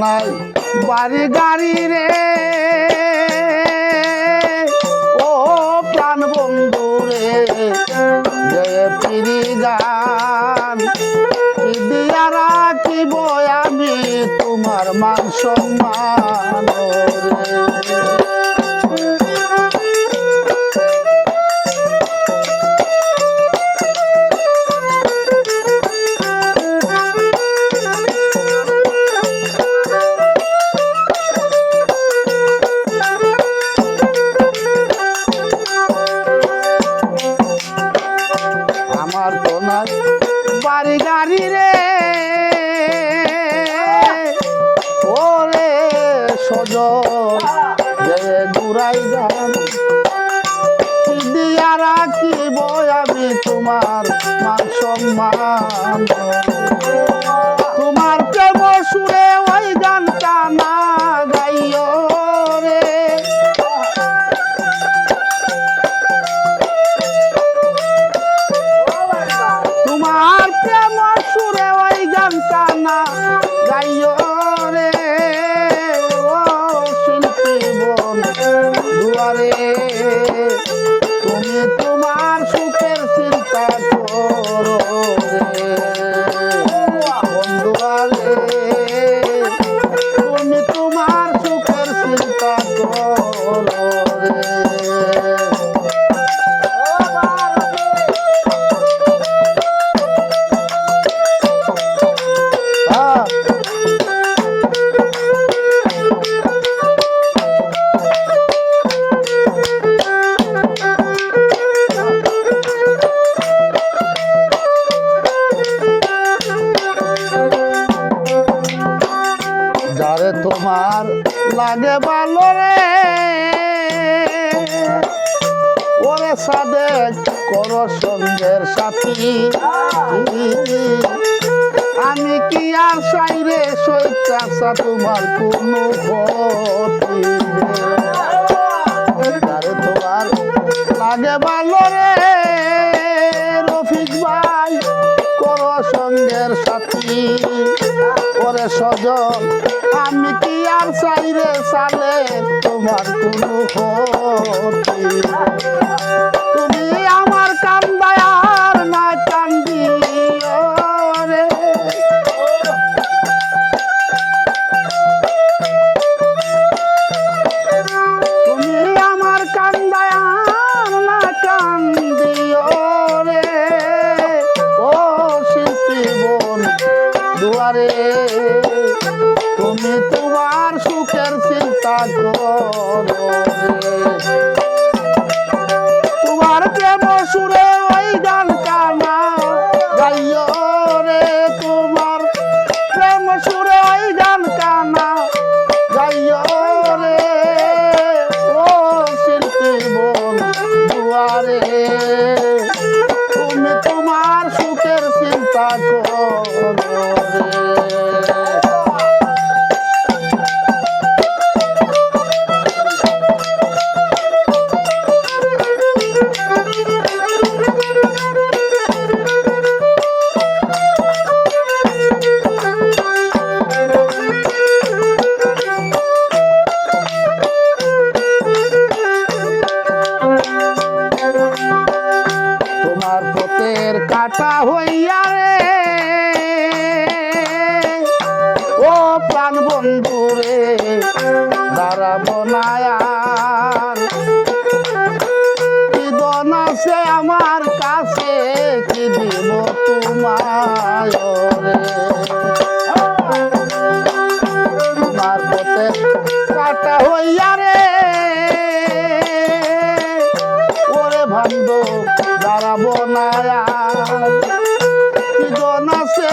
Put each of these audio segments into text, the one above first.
নাই বাড়ি গাড়ি রে ও প্রাণ বন্ধু রে যে পিরি গান দিয়া রাখিব আমি তোমার মান সম্মান রে। আমার তো নাই বাড়ি গাড়ি রে ওরে সজন যে ঘুরাই গান দিয়া রাখিব আমি তোমার মান সম্মান তোমার প্রেম সুরে ওই গানটা না গাইও রে তোমার প্রেম সুরে ওই গানটা না গাইও রে ও শিল্পী বোন দুয়ারে তুমি তোমার সুখের চিন্তা করো রে বন্ধুয়ারে তুমি তোমার সুখের চিন্তা করো রে। যারে তোমার লাগে ভালো রে ওরে সাদেক করো সঙ্গের সাথী আমি কি আর চাই রে সৈকাছা তোমার কোনো ক্ষতি যারে তোমার লাগে ভালো রে রফিক ভাই করো সঙ্গের সাথী ওরে সজন আমি কি আর চাই রে সালে তোমার কোনো ক্ষতি তুমি আমার কান্দায় আর না কান্দিও রে তুমি আমার কান্দায় আর না কান্দিও রে ও শিল্পী বোন দুয়ারে তুমি তোমার সুখের চিন্তা করো রে তোমার প্রেম সুরে ওই গানটা না গাইও রে তোমার প্রেম সুরে ওই গানটা না গাইও রে ও শিল্পী বোন দুয়ারে তুমি তোমার সুখের চিন্তা করো রে। তোমার পথের কাটা হইয়া রে ও প্রাণ বন্ধু রে দাঁড়াবো না আর কি দন আছে আমার কাছে কি দিব তোমায় রে তোমার পথের কাটা হইয়া রে ওরে ভান্ড দাঁড়াবো না কি জন আছে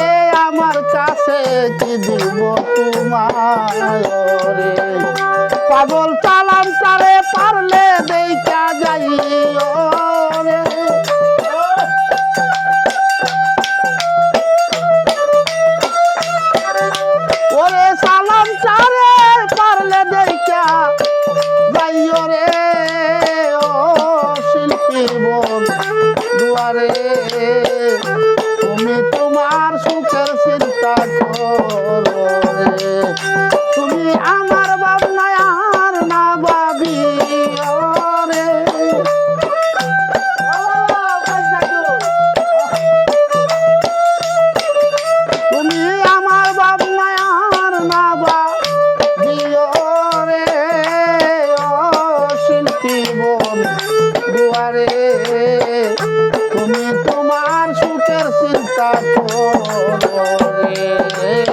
আমার কাছে কি দিব তোমায় রে পাগল চালাম তারে পারলে দেখা যাইও রে ওরে সালাম তারে পারলে দেখা যাইও রে ও শিল্পী বোন দুয়ারে তুমি তোমার সুখের চিন্তা করো রে। রে তুমি তোমার সুখের চিন্তা করো রে